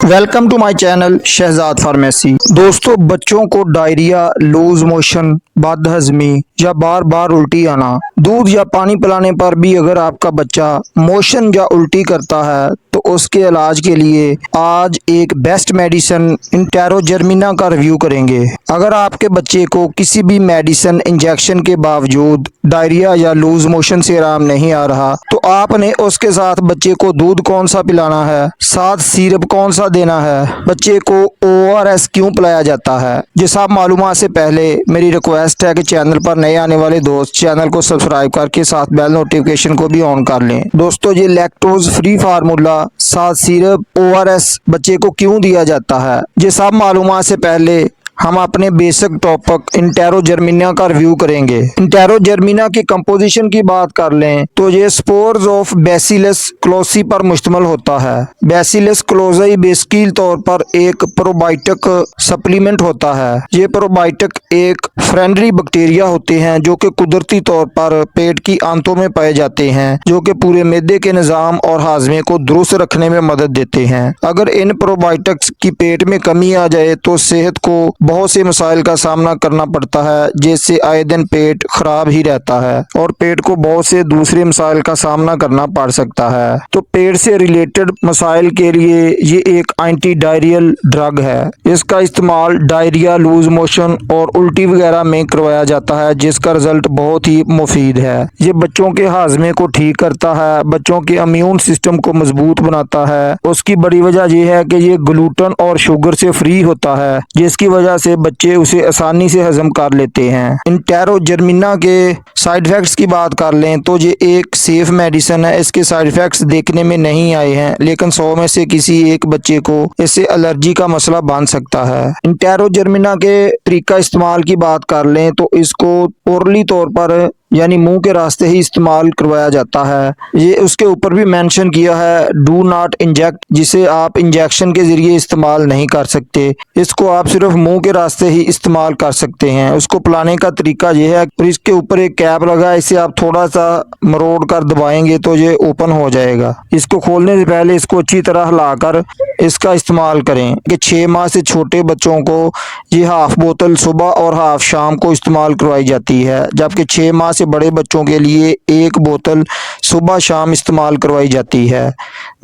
Welcome to my channel Shahzad pharmacy. दोस्तों, बच्चों को डायरिया, लूज मोशन, बदहजमी या बार बार उल्टी आना, दूध या पानी पिलाने पर भी अगर आपका बच्चा मोशन या उल्टी करता है तो उसके इलाज के लिए आज एक बेस्ट मेडिसिन इंटेरोजर्मिना का रिव्यू करेंगे। अगर आपके बच्चे को किसी भी मेडिसिन इंजेक्शन के बावजूद डायरिया या लूज मोशन से आराम नहीं आ रहा तो आपने उसके साथ बच्चे को दूध कौन सा पिलाना है, साथ सिरप कौन सा देना है, बच्चे को ORS क्यों पिलाया जाता है, ये सब मालूमात से पहले मेरी रिक्वेस्ट है कि चैनल पर नए आने वाले दोस्त चैनल को सब्सक्राइब करके साथ बेल नोटिफिकेशन को भी ऑन कर लें। दोस्तों, ये लैक्टोज फ्री फार्मूला साथ सिरप ORS बच्चे को क्यों दिया जाता है, ये सब मालूमात से पहले हम अपने बेसिक टॉपिक इंटेरोजर्मिना का रिव्यू करेंगे। इंटेरोजर्मिना की कंपोजिशन की बात कर लें तो ये स्पोर्स ऑफ बैसिलस क्लोसी पर मुश्तमिल होता है। बैसिलस क्लोजी बेसिकल तौर पर एक प्रोबायोटिक सप्लीमेंट होता है। ये प्रोबायोटिक एक फ्रेंडली बैक्टीरिया होते हैं जो कि कुदरती तौर पर पेट की आंतों में पाए जाते हैं, जो कि पूरे मैदे के निज़ाम और हाजमे को दुरुस्त रखने में मदद देते हैं। अगर इन प्रोबायोटिक्स की पेट में कमी आ जाए तो सेहत को बहुत से मसाइल का सामना करना पड़ता है, जैसे आए दिन पेट खराब ही रहता है और पेट को बहुत से दूसरे मसाइल का सामना करना पड़ सकता है। तो पेट से रिलेटेड मसाइल के लिए ये एक एंटी डायरियल ड्रग है। इसका इस्तेमाल डायरिया, लूज मोशन और उल्टी वगैरह में करवाया जाता है, जिसका रिजल्ट बहुत ही मुफीद है। ये बच्चों के हाजमे को ठीक करता है, बच्चों के इम्यून सिस्टम को मजबूत बनाता है। उसकी बड़ी वजह यह है कि ये ग्लूटेन और शुगर से फ्री होता है, जिसकी वजह से बच्चे उसे आसानी से हजम कर लेते हैं। इंटेरोजर्मिना के साइड इफेक्ट्स की बात कर लें तो ये एक सेफ मेडिसिन है। इसके साइड इफेक्ट्स देखने में नहीं आए हैं, लेकिन 100 में से किसी एक बच्चे को इससे एलर्जी का मसला बन सकता है। इंटेरोजर्मिना के तरीका इस्तेमाल की बात कर लें तो इसको ओरली तौर पर यानी मुंह के रास्ते ही इस्तेमाल करवाया जाता है। ये उसके ऊपर भी मेंशन किया है डू नॉट इंजेक्ट, जिसे आप इंजेक्शन के जरिए इस्तेमाल नहीं कर सकते। इसको आप सिर्फ मुंह के रास्ते ही इस्तेमाल कर सकते हैं। उसको पिलाने का तरीका यह है, और इसके ऊपर एक कैप लगा है, इसे आप थोड़ा सा मरोड़ कर दबाएंगे तो ये ओपन हो जाएगा। इसको खोलने से पहले इसको अच्छी तरह हिलाकर इसका इस्तेमाल करें कि 6 माह से छोटे बच्चों को ये हाफ बोतल सुबह और हाफ शाम को इस्तेमाल करवाई जाती है, जबकि 6 माह से बड़े बच्चों के लिए 1 बोतल सुबह शाम इस्तेमाल करवाई जाती है,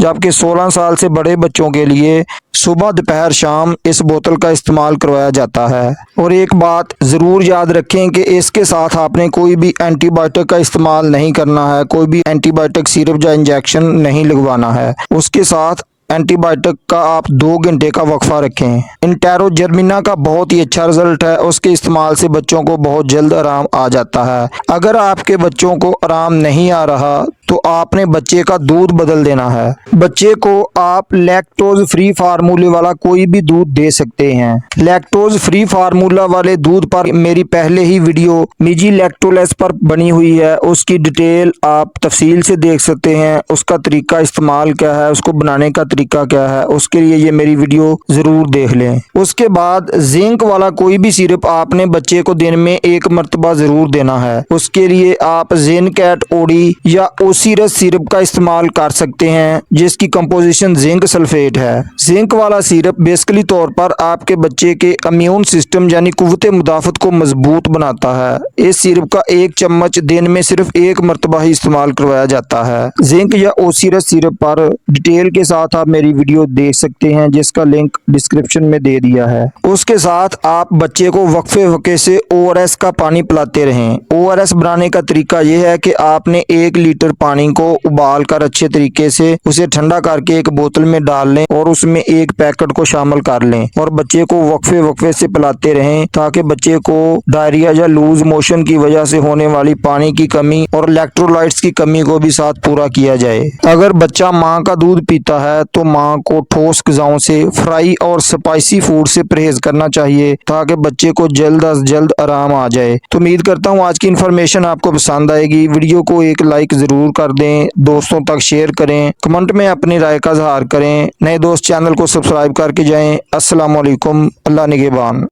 जबकि 16 साल से बड़े बच्चों के लिए सुबह दोपहर शाम इस बोतल का इस्तेमाल करवाया जाता है। और एक बात ज़रूर याद रखें कि इसके साथ आपने कोई भी एंटीबायोटिक का इस्तेमाल नहीं करना है, कोई भी एंटीबायोटिक सिरप या इंजेक्शन नहीं लगवाना है। उसके साथ एंटीबायोटिक का आप 2 घंटे का वक्फा रखें। इंटेरोजर्मिना का बहुत ही अच्छा रिजल्ट है। उसके इस्तेमाल से बच्चों को बहुत जल्द आराम आ जाता है। अगर आपके बच्चों को आराम नहीं आ रहा तो आपने बच्चे का दूध बदल देना है। बच्चे को आप लैक्टोज फ्री फार्मूले वाला कोई भी दूध दे सकते हैं। लैक्टोज फ्री फार्मूला वाले दूध पर मेरी पहले ही वीडियो मिजी लैक्टोलेस पर बनी हुई है, उसकी डिटेल आप तफसील से देख सकते हैं। उसका तरीका इस्तेमाल क्या है, उसको बनाने का तरीका क्या है, उसके लिए ये मेरी वीडियो जरूर देख लें। उसके बाद जिंक वाला कोई भी सिरप आपने बच्चे को दिन में 1 मरतबा जरूर देना है। उसके लिए आप जिनकैट ओडी या ओसीरस सिरप का इस्तेमाल कर सकते हैं, जिसकी कंपोजिशन जिंक सल्फेट है। जिंक वाला सिरप बेसिकली तौर पर आपके बच्चे के इम्यून सिस्टम यानी कुव्वते मुदाफत को मजबूत बनाता है। इस सिरप का 1 चम्मच दिन में सिर्फ 1 मरतबा ही इस्तेमाल करवाया जाता है। जिंक या ओसीरस सिरप पर डिटेल के साथ आप मेरी वीडियो देख सकते हैं, जिसका लिंक डिस्क्रिप्शन में दे दिया है। उसके साथ आप बच्चे को वक्फे वक्फे से ORS का पानी पिलाते रहें। ORS बनाने का तरीका यह है कि आपने 1 लीटर पानी को उबाल कर अच्छे तरीके से उसे ठंडा करके एक बोतल में डाल लें और उसमें 1 पैकेट को शामिल कर लें और बच्चे को वक्फे वक्फे से पिलाते रहें, ताकि बच्चे को डायरिया या लूज मोशन की वजह से होने वाली पानी की कमी और इलेक्ट्रोलाइट्स की कमी को भी साथ पूरा किया जाए। अगर बच्चा माँ का दूध पीता है तो माँ को ठोस ग़िज़ाओं से, फ्राई और स्पाइसी फूड से परहेज करना चाहिए, ताकि बच्चे को जल्द अज जल्द आराम आ जाए। तो उम्मीद करता हूँ आज की इन्फॉर्मेशन आपको पसंद आएगी। वीडियो को एक लाइक जरूर कर दें, दोस्तों तक शेयर करें, कमेंट में अपनी राय का इज़हार करें। नए दोस्त चैनल को सब्सक्राइब करके जाएं। अस्सलाम वालेकुम, अल्लाह निगहबान।